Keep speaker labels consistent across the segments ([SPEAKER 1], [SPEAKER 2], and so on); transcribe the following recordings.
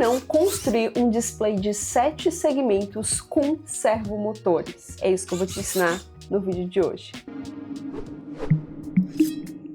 [SPEAKER 1] não construir um display de 7 segmentos com servomotores? É isso que eu vou te ensinar no vídeo de hoje.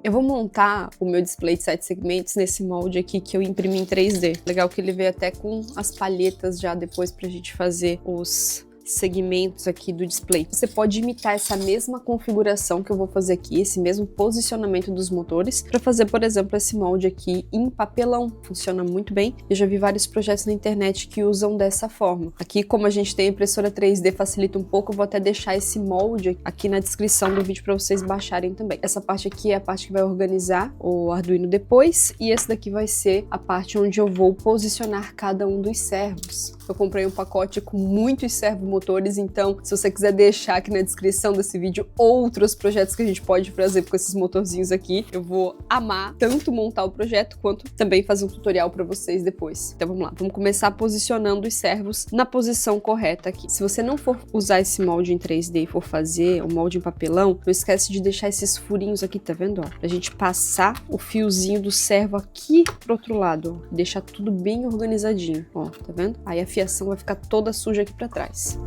[SPEAKER 1] Eu vou montar o meu display de 7 segmentos nesse molde aqui que eu imprimi em 3D. Legal que ele veio até com as palhetas já depois pra gente fazer os segmentos aqui do display. Você pode imitar essa mesma configuração que eu vou fazer aqui, esse mesmo posicionamento dos motores, para fazer, por exemplo, esse molde aqui em papelão. Funciona muito bem. Eu já vi vários projetos na internet que usam dessa forma. Aqui, como a gente tem a impressora 3D, facilita um pouco, eu vou até deixar esse molde aqui na descrição do vídeo para vocês baixarem também. Essa parte aqui é a parte que vai organizar o Arduino depois, e esse daqui vai ser a parte onde eu vou posicionar cada um dos servos. Eu comprei um pacote com muitos servomotores, então se você quiser deixar aqui na descrição desse vídeo outros projetos que a gente pode fazer com esses motorzinhos aqui, eu vou amar tanto montar o projeto quanto também fazer um tutorial para vocês depois. Então vamos lá, vamos começar posicionando os servos na posição correta aqui. Se você não for usar esse molde em 3D e for fazer o molde em papelão, não esquece de deixar esses furinhos aqui, tá vendo? Ó, pra gente passar o fiozinho do servo aqui pro outro lado, ó, deixar tudo bem organizadinho, ó, tá vendo? Aí a fiação vai ficar toda suja aqui para trás.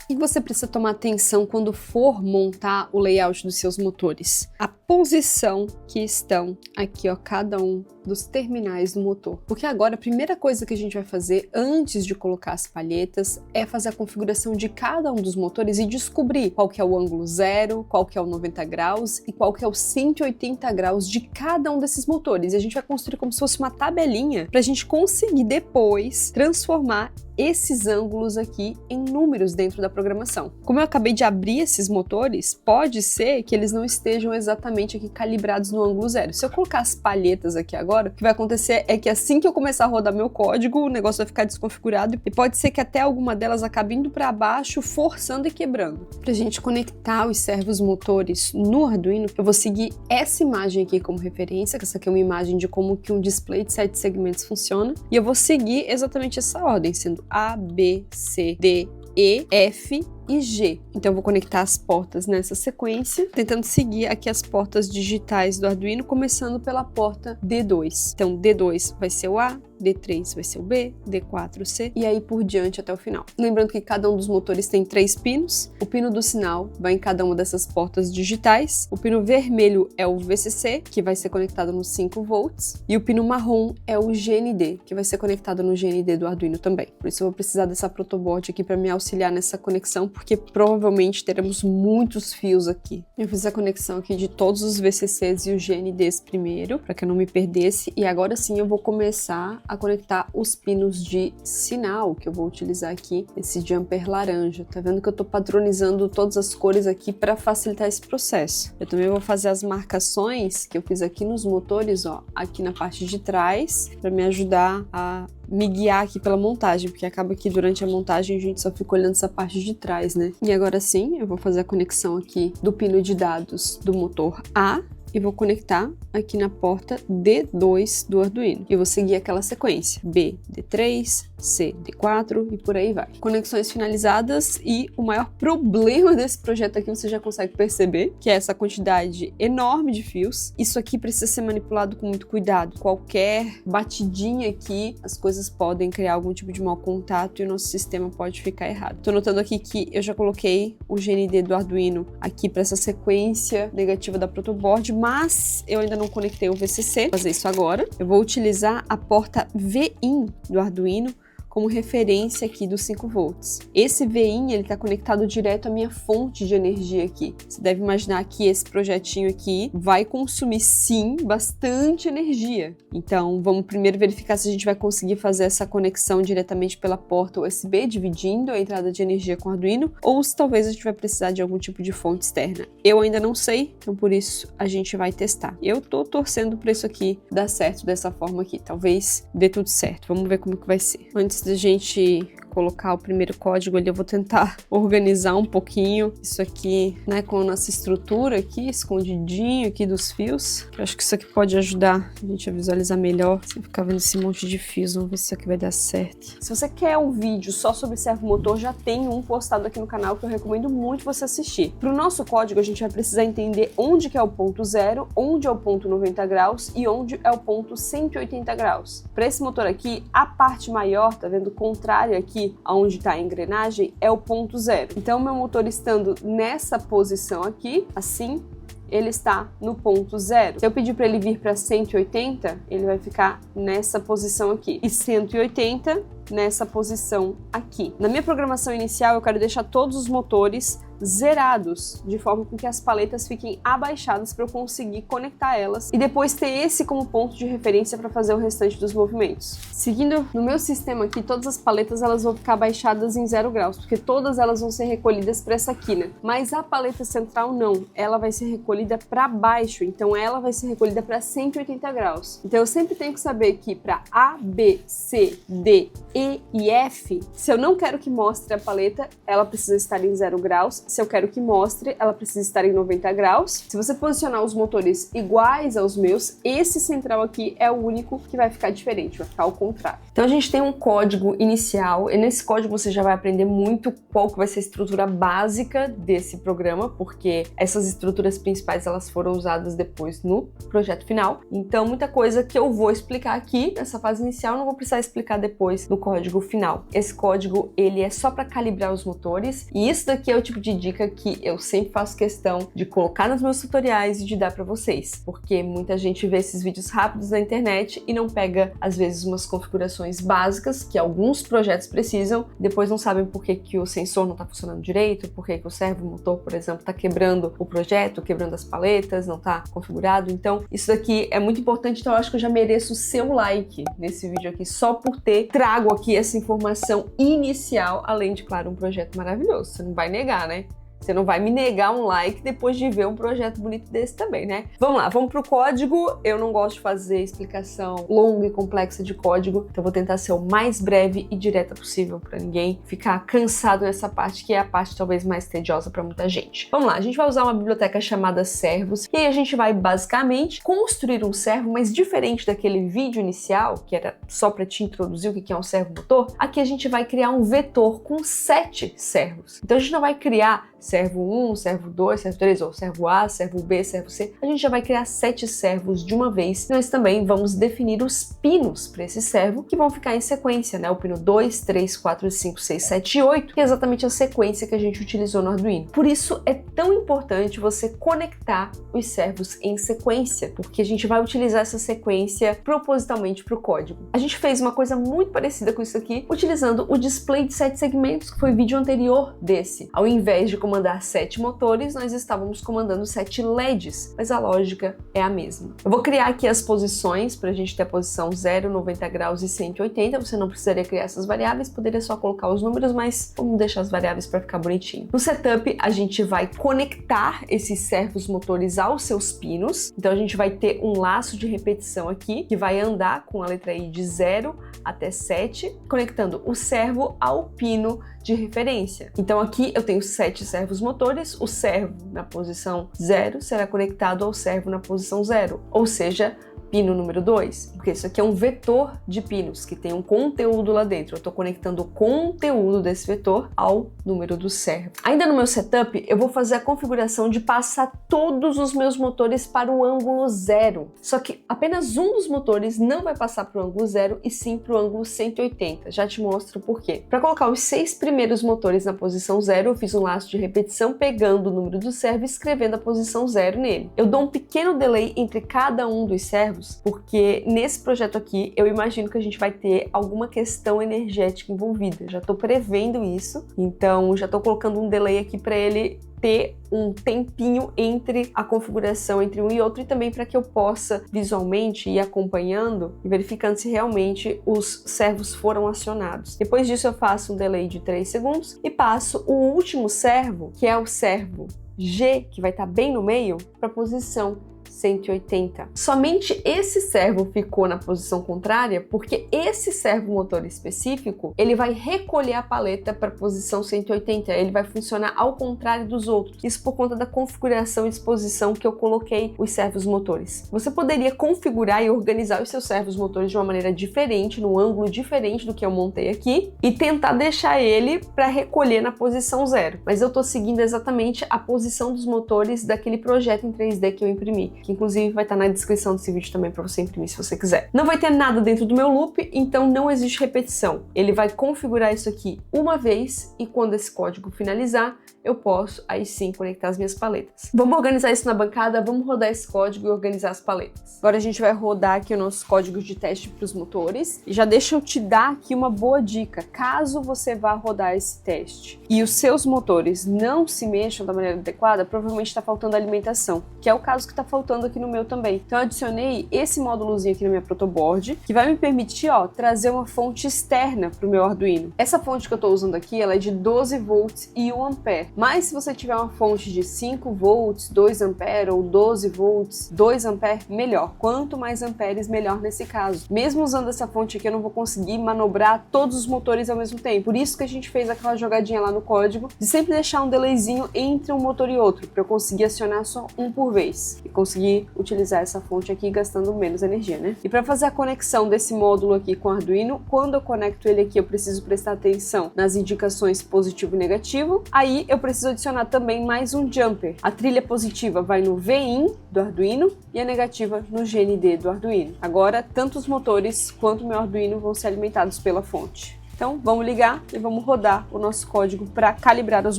[SPEAKER 1] E você precisa tomar atenção quando for montar o layout dos seus motores. A posição que estão aqui, ó, cada um dos terminais do motor. Porque agora a primeira coisa que a gente vai fazer antes de colocar as palhetas é fazer a configuração de cada um dos motores e descobrir qual que é o ângulo 0, qual que é o 90 graus e qual que é o 180 graus de cada um desses motores. E a gente vai construir como se fosse uma tabelinha para a gente conseguir depois transformar esses ângulos aqui em números dentro da programação. Como eu acabei de abrir esses motores, pode ser que eles não estejam exatamente aqui calibrados no ângulo 0. Se eu colocar as palhetas aqui agora, o que vai acontecer é que assim que eu começar a rodar meu código, o negócio vai ficar desconfigurado e pode ser que até alguma delas acabe indo para baixo, forçando e quebrando. Para a gente conectar os servos motores no Arduino, eu vou seguir essa imagem aqui como referência, que essa aqui é uma imagem de como que um display de 7 segmentos funciona, e eu vou seguir exatamente essa ordem, sendo A, B, C, D, E, F e G. Então eu vou conectar as portas nessa sequência, tentando seguir aqui as portas digitais do Arduino, começando pela porta D2. Então D2 vai ser o A, D3 vai ser o B, D4 o C e aí por diante até o final. Lembrando que cada um dos motores tem 3 pinos. O pino do sinal vai em cada uma dessas portas digitais. O pino vermelho é o VCC, que vai ser conectado nos 5 volts. E o pino marrom é o GND, que vai ser conectado no GND do Arduino também. Por isso eu vou precisar dessa protoboard aqui para me auxiliar nessa conexão, porque provavelmente teremos muitos fios aqui. Eu fiz a conexão aqui de todos os VCCs e os GNDs primeiro, para que eu não me perdesse, e agora sim eu vou começar a conectar os pinos de sinal, que eu vou utilizar aqui, esse jumper laranja. Tá vendo que eu tô padronizando todas as cores aqui para facilitar esse processo. Eu também vou fazer as marcações que eu fiz aqui nos motores, ó, aqui na parte de trás, para me ajudar a me guiar aqui pela montagem, porque acaba que durante a montagem a gente só fica olhando essa parte de trás, né? E agora sim, eu vou fazer a conexão aqui do pino de dados do motor A e vou conectar aqui na porta D2 do Arduino. E vou seguir aquela sequência, B, D3, C, D4 e por aí vai. Conexões finalizadas e o maior problema desse projeto aqui você já consegue perceber, que é essa quantidade enorme de fios. Isso aqui precisa ser manipulado com muito cuidado. Qualquer batidinha aqui, as coisas podem criar algum tipo de mau contato e o nosso sistema pode ficar errado. Tô notando aqui que eu já coloquei o GND do Arduino aqui para essa sequência negativa da protoboard, mas eu ainda não conectei o VCC. Vou fazer isso agora. Eu vou utilizar a porta VIN do Arduino como referência aqui dos 5 volts. Esse VIN, ele está conectado direto à minha fonte de energia aqui. Você deve imaginar que esse projetinho aqui vai consumir, sim, bastante energia. Então, vamos primeiro verificar se a gente vai conseguir fazer essa conexão diretamente pela porta USB, dividindo a entrada de energia com o Arduino, ou se talvez a gente vai precisar de algum tipo de fonte externa. Eu ainda não sei, então por isso a gente vai testar. Eu tô torcendo para isso aqui dar certo dessa forma aqui. Talvez dê tudo certo. Vamos ver como que vai ser. Antes da gente colocar o primeiro código ali, eu vou tentar organizar um pouquinho isso aqui, né, com a nossa estrutura aqui, escondidinho aqui dos fios. Eu acho que isso aqui pode ajudar a gente a visualizar melhor, sem ficar vendo esse monte de fios. Vamos ver se isso aqui vai dar certo. Se você quer um vídeo só sobre servomotor, já tem um postado aqui no canal que eu recomendo muito você assistir. Para o nosso código, a gente vai precisar entender onde que é o ponto 0, onde é o ponto 90 graus e onde é o ponto 180 graus. Para esse motor aqui, a parte maior, tá vendo, contrária aqui aonde está a engrenagem, é o ponto 0. Então, meu motor estando nessa posição aqui, assim, ele está no ponto 0. Se eu pedir para ele vir para 180, ele vai ficar nessa posição aqui. E 180 nessa posição aqui. Na minha programação inicial, eu quero deixar todos os motores zerados, de forma com que as paletas fiquem abaixadas para eu conseguir conectar elas e depois ter esse como ponto de referência para fazer o restante dos movimentos. Seguindo no meu sistema aqui, todas as paletas elas vão ficar abaixadas em 0 graus, porque todas elas vão ser recolhidas para essa quina. Mas a paleta central não, ela vai ser recolhida para baixo, então ela vai ser recolhida para 180 graus. Então eu sempre tenho que saber que para A, B, C, D, E e F, se eu não quero que mostre a paleta, ela precisa estar em 0 graus. Se eu quero que mostre, ela precisa estar em 90 graus. Se você posicionar os motores iguais aos meus, esse central aqui é o único que vai ficar diferente, vai ficar ao contrário. Então a gente tem um código inicial, e nesse código você já vai aprender muito qual que vai ser a estrutura básica desse programa, porque essas estruturas principais elas foram usadas depois no projeto final. Então muita coisa que eu vou explicar aqui nessa fase inicial, não vou precisar explicar depois no código final. Esse código ele é só para calibrar os motores, e isso daqui é o tipo de dica que eu sempre faço questão de colocar nos meus tutoriais e de dar para vocês, porque muita gente vê esses vídeos rápidos na internet e não pega, às vezes, umas configurações básicas que alguns projetos precisam, depois não sabem por que que o sensor não está funcionando direito, por que que o servomotor, por exemplo, está quebrando o projeto, quebrando as paletas, não está configurado. Então, isso daqui é muito importante, então eu acho que eu já mereço o seu like nesse vídeo aqui, só por ter trago aqui essa informação inicial, além de, claro, um projeto maravilhoso, você não vai negar, né? Você não vai me negar um like depois de ver um projeto bonito desse também, né? Vamos lá, vamos pro código. Eu não gosto de fazer explicação longa e complexa de código, então vou tentar ser o mais breve e direta possível para ninguém ficar cansado nessa parte, que é a parte talvez mais tediosa para muita gente. Vamos lá, a gente vai usar uma biblioteca chamada servos, e aí a gente vai basicamente construir um servo, mas diferente daquele vídeo inicial, que era só para te introduzir o que é um servomotor. Aqui a gente vai criar um vetor com 7 servos. Então a gente não vai criar servo 1, servo 2, servo 3, ou servo A, servo B, servo C. A gente já vai criar 7 servos de uma vez. Nós também vamos definir os pinos para esse servo, que vão ficar em sequência, né? O pino 2, 3, 4, 5, 6, 7 e 8, que é exatamente a sequência que a gente utilizou no Arduino. Por isso é tão importante você conectar os servos em sequência, porque a gente vai utilizar essa sequência propositalmente para o código. A gente fez uma coisa muito parecida com isso aqui, utilizando o display de 7 segmentos, que foi o vídeo anterior desse. Ao invés de comandar 7 motores, nós estávamos comandando 7 LEDs, mas a lógica é a mesma. Eu vou criar aqui as posições para a gente ter a posição 0, 90 graus e 180. Você não precisaria criar essas variáveis, poderia só colocar os números, mas vamos deixar as variáveis para ficar bonitinho. No setup, a gente vai conectar esses servos motores aos seus pinos. Então a gente vai ter um laço de repetição aqui, que vai andar com a letra I de 0 até 7, conectando o servo ao pino de referência. Então aqui eu tenho 7 servos motores, o servo na posição 0 será conectado ao servo na posição 0, ou seja, pino número 2, porque isso aqui é um vetor de pinos que tem um conteúdo lá dentro. Eu estou conectando o conteúdo desse vetor ao número do servo. Ainda no meu setup, eu vou fazer a configuração de passar todos os meus motores para o ângulo 0. Só que apenas um dos motores não vai passar para o ângulo 0 e sim para o ângulo 180. Já te mostro por quê. Para colocar os 6 primeiros motores na posição 0, eu fiz um laço de repetição pegando o número do servo e escrevendo a posição 0 nele. Eu dou um pequeno delay entre cada um dos servos, porque nesse projeto aqui eu imagino que a gente vai ter alguma questão energética envolvida. Já estou prevendo isso, então já estou colocando um delay aqui para ele ter um tempinho entre a configuração entre um e outro, e também para que eu possa visualmente ir acompanhando e verificando se realmente os servos foram acionados. Depois disso eu faço um delay de 3 segundos e passo o último servo, que é o servo G, que vai estar bem no meio, para a posição 180. Somente esse servo ficou na posição contrária porque esse servo motor específico, ele vai recolher a paleta para a posição 180, ele vai funcionar ao contrário dos outros. Isso por conta da configuração e disposição que eu coloquei os servos motores. Você poderia configurar e organizar os seus servos motores de uma maneira diferente, num ângulo diferente do que eu montei aqui, e tentar deixar ele para recolher na posição 0. Mas eu tô seguindo exatamente a posição dos motores daquele projeto em 3D que eu imprimi, que inclusive vai estar na descrição desse vídeo também para você imprimir se você quiser. Não vai ter nada dentro do meu loop, então não existe repetição. Ele vai configurar isso aqui uma vez e quando esse código finalizar, eu posso aí sim conectar as minhas paletas. Vamos organizar isso na bancada, vamos rodar esse código e organizar as paletas. Agora a gente vai rodar aqui os nossos códigos de teste para os motores. E já deixa eu te dar aqui uma boa dica, caso você vá rodar esse teste e os seus motores não se mexam da maneira adequada, provavelmente está faltando alimentação, que é o caso que está faltando aqui no meu também. Então eu adicionei esse módulozinho aqui na minha protoboard, que vai me permitir, ó, trazer uma fonte externa para o meu Arduino. Essa fonte que eu estou usando aqui, ela é de 12 volts e 1 ampere. Mas se você tiver uma fonte de 5 volts, 2 ampere ou 12 volts, 2 ampere, melhor. Quanto mais amperes, melhor nesse caso. Mesmo usando essa fonte aqui, eu não vou conseguir manobrar todos os motores ao mesmo tempo. Por isso que a gente fez aquela jogadinha lá no código de sempre deixar um delayzinho entre um motor e outro, para eu conseguir acionar só um por vez e conseguir utilizar essa fonte aqui gastando menos energia, né? E para fazer a conexão desse módulo aqui com o Arduino, quando eu conecto ele aqui, eu preciso prestar atenção nas indicações positivo e negativo. Aí eu preciso adicionar também mais um jumper. A trilha positiva vai no VIN do Arduino e a negativa no GND do Arduino. Agora, tanto os motores quanto o meu Arduino vão ser alimentados pela fonte. Então, vamos ligar e vamos rodar o nosso código para calibrar os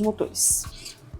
[SPEAKER 1] motores.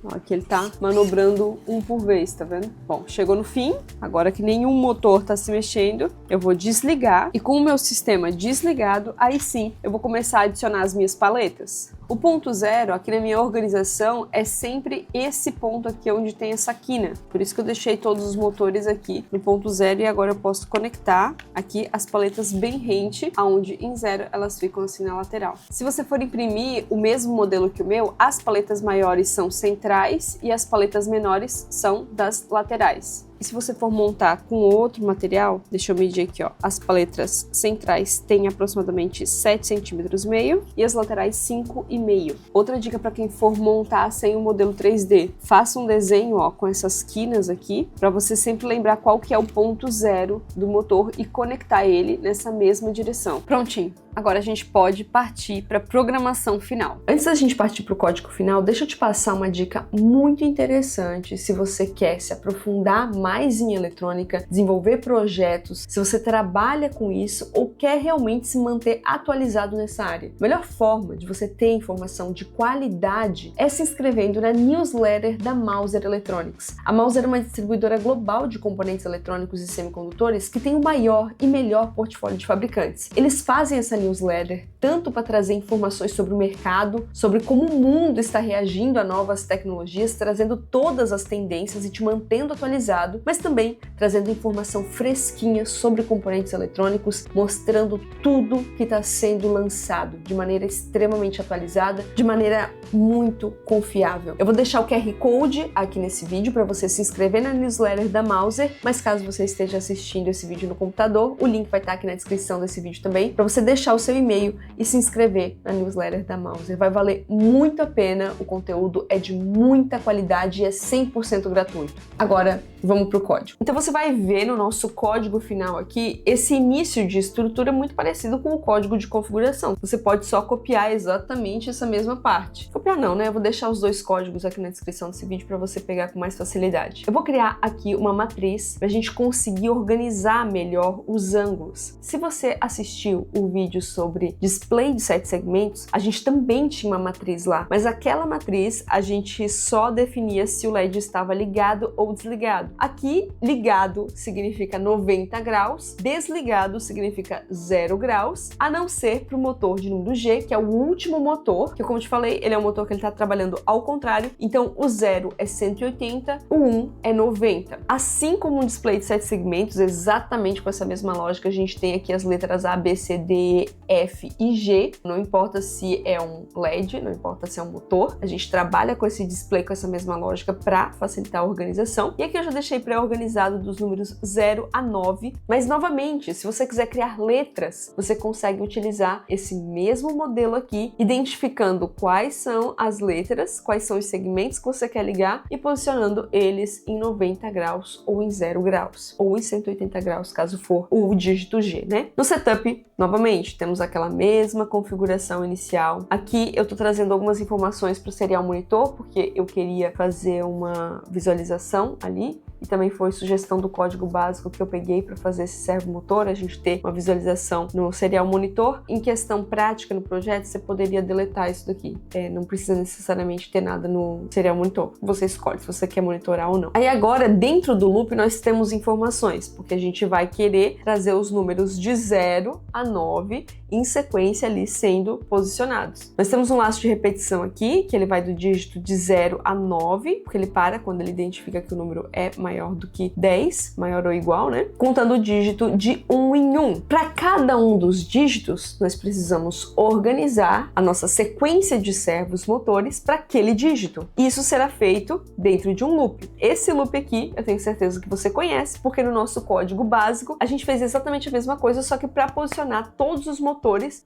[SPEAKER 1] Ó, aqui ele tá manobrando um por vez, tá vendo? Bom, chegou no fim. Agora que nenhum motor tá se mexendo, eu vou desligar. E com o meu sistema desligado, aí sim, eu vou começar a adicionar as minhas paletas. O ponto 0 aqui na minha organização é sempre esse ponto aqui onde tem essa quina. Por isso que eu deixei todos os motores aqui no ponto 0 e agora eu posso conectar aqui as paletas bem rente, aonde em 0 elas ficam assim na lateral. Se você for imprimir o mesmo modelo que o meu, as paletas maiores são centrais e as paletas menores são das laterais. E se você for montar com outro material, deixa eu medir aqui, ó, as paletas centrais têm aproximadamente 7,5 cm e as laterais 5,5. Outra dica para quem for montar sem o modelo 3D, faça um desenho, ó, com essas quinas aqui, para você sempre lembrar qual que é o ponto 0 do motor e conectar ele nessa mesma direção. Prontinho! Agora a gente pode partir para a programação final. Antes da gente partir para o código final, deixa eu te passar uma dica muito interessante se você quer se aprofundar mais em eletrônica, desenvolver projetos, se você trabalha com isso ou quer realmente se manter atualizado nessa área. A melhor forma de você ter informação de qualidade é se inscrevendo na newsletter da Mouser Electronics. A Mouser é uma distribuidora global de componentes eletrônicos e semicondutores que tem o maior e melhor portfólio de fabricantes. Eles fazem essa newsletter tanto para trazer informações sobre o mercado, sobre como o mundo está reagindo a novas tecnologias, trazendo todas as tendências e te mantendo atualizado, mas também trazendo informação fresquinha sobre componentes eletrônicos, mostrando tudo que está sendo lançado de maneira extremamente atualizada, de maneira muito confiável. Eu vou deixar o QR Code aqui nesse vídeo para você se inscrever na newsletter da Mouser, mas caso você esteja assistindo esse vídeo no computador, o link vai estar aqui na descrição desse vídeo também, para você deixar o seu e-mail e se inscrever na newsletter da Mouser. Vai valer muito a pena, o conteúdo é de muita qualidade e é 100% gratuito. Agora, vamos para o código. Então você vai ver no nosso código final aqui, esse início de estrutura muito parecido com o código de configuração. Você pode só copiar exatamente essa mesma parte. Copiar não, né? Eu vou deixar os dois códigos aqui na descrição desse vídeo para você pegar com mais facilidade. Eu vou criar aqui uma matriz para a gente conseguir organizar melhor os ângulos. Se você assistiu o vídeo sobre display de 7 segmentos, a gente também tinha uma matriz lá, mas aquela matriz a gente só definia se o LED estava ligado ou desligado. Aqui, ligado significa 90 graus, desligado significa 0 graus, a não ser para o motor de número G, que é o último motor, que como eu te falei, ele é um motor que ele está trabalhando ao contrário, então o 0 é 180, o 1 é 90. Assim como um display de 7 segmentos, exatamente com essa mesma lógica, a gente tem aqui as letras A, B, C, D, E, F e G, não importa se é um LED, não importa se é um motor, a gente trabalha com esse display com essa mesma lógica para facilitar a organização. E aqui eu já deixei pré-organizado dos números 0 a 9, mas novamente, se você quiser criar letras, você consegue utilizar esse mesmo modelo aqui, identificando quais são as letras, quais são os segmentos que você quer ligar e posicionando eles em 90 graus ou em 0 graus, ou em 180 graus, caso for o dígito G, né? No setup, novamente, temos aquela mesma configuração inicial. Aqui eu tô trazendo algumas informações para o serial monitor, porque eu queria fazer uma visualização ali. E também foi sugestão do código básico que eu peguei para fazer esse servomotor, a gente ter uma visualização no serial monitor. Em questão prática no projeto, você poderia deletar isso daqui. Não precisa necessariamente ter nada no serial monitor. Você escolhe se você quer monitorar ou não. Aí agora, dentro do loop, nós temos informações, porque a gente vai querer trazer os números de 0 a 9 em sequência ali sendo posicionados. Nós temos um laço de repetição aqui, que ele vai do dígito de 0 a 9, porque ele para quando ele identifica que o número é maior do que 10, maior ou igual, né? Contando o dígito de 1 em 1. Para cada um dos dígitos, nós precisamos organizar a nossa sequência de servos motores para aquele dígito. Isso será feito dentro de um loop. Esse loop aqui, eu tenho certeza que você conhece, porque no nosso código básico, a gente fez exatamente a mesma coisa, só que para posicionar todos os motores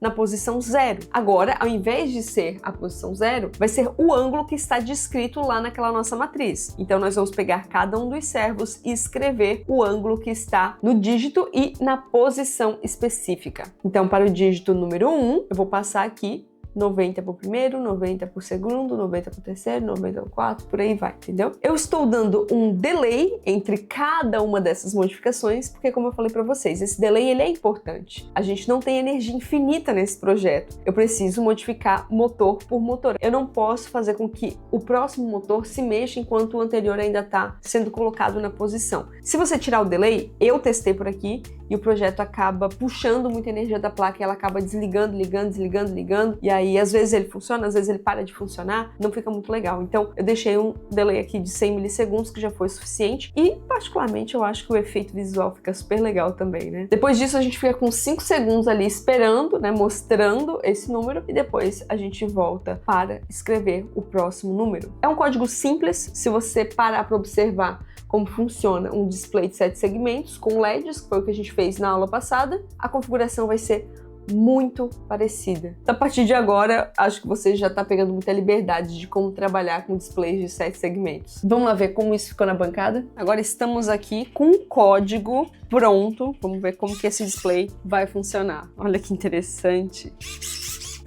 [SPEAKER 1] na posição 0. Agora, ao invés de ser a posição 0, vai ser o ângulo que está descrito lá naquela nossa matriz. Então, nós vamos pegar cada um dos servos e escrever o ângulo que está no dígito e na posição específica. Então, para o dígito número 1, eu vou passar aqui 90 para o primeiro, 90 para o segundo, 90 para o terceiro, 90 para o quarto, por aí vai, entendeu? Eu estou dando um delay entre cada uma dessas modificações, porque como eu falei para vocês, esse delay ele é importante. A gente não tem energia infinita nesse projeto. Eu preciso modificar motor por motor. Eu não posso fazer com que o próximo motor se mexa enquanto o anterior ainda está sendo colocado na posição. Se você tirar o delay, eu testei por aqui, e o projeto acaba puxando muita energia da placa e ela acaba desligando, ligando, e aí às vezes ele funciona, às vezes ele para de funcionar, não fica muito legal. Então eu deixei um delay aqui de 100 milissegundos, que já foi suficiente, e particularmente eu acho que o efeito visual fica super legal também, né? Depois disso a gente fica com 5 segundos ali esperando, né, mostrando esse número, e depois a gente volta para escrever o próximo número. É um código simples, se você parar para observar como funciona um display de 7 segmentos com LEDs, que foi o que a gente fez na aula passada, a configuração vai ser muito parecida. Então, a partir de agora, acho que você já está pegando muita liberdade de como trabalhar com displays de 7 segmentos. Vamos lá ver como isso ficou na bancada? Agora estamos aqui com o código pronto. Vamos ver como que esse display vai funcionar. Olha que interessante.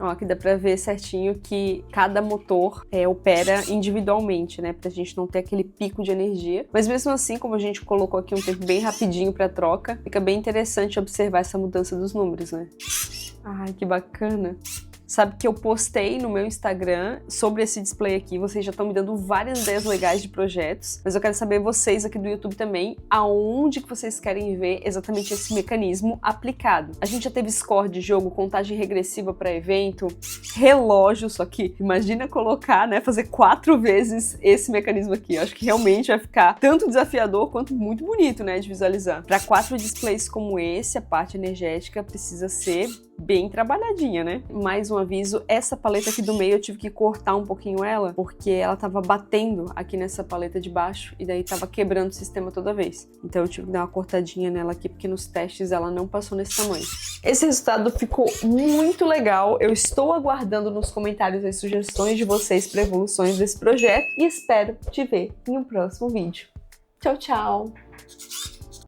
[SPEAKER 1] Ó, aqui dá pra ver certinho que cada motor opera individualmente, né? Pra gente não ter aquele pico de energia. Mas mesmo assim, como a gente colocou aqui um tempo bem rapidinho pra troca, fica bem interessante observar essa mudança dos números, né? Ai, que bacana! Sabe que eu postei no meu Instagram sobre esse display aqui, vocês já estão me dando várias ideias legais de projetos, mas eu quero saber vocês aqui do YouTube também, aonde que vocês querem ver exatamente esse mecanismo aplicado. A gente já teve score de jogo, contagem regressiva para evento, relógio, só que imagina colocar, né, fazer 4 vezes esse mecanismo aqui. Eu acho que realmente vai ficar tanto desafiador quanto muito bonito, né, de visualizar. Para 4 displays como esse, a parte energética precisa ser bem trabalhadinha, né? Mais um aviso, essa paleta aqui do meio eu tive que cortar um pouquinho ela, porque ela tava batendo aqui nessa paleta de baixo e daí tava quebrando o sistema toda vez. Então eu tive que dar uma cortadinha nela aqui, porque nos testes ela não passou nesse tamanho. Esse resultado ficou muito legal, eu estou aguardando nos comentários as sugestões de vocês para evoluções desse projeto e espero te ver em um próximo vídeo. Tchau, tchau!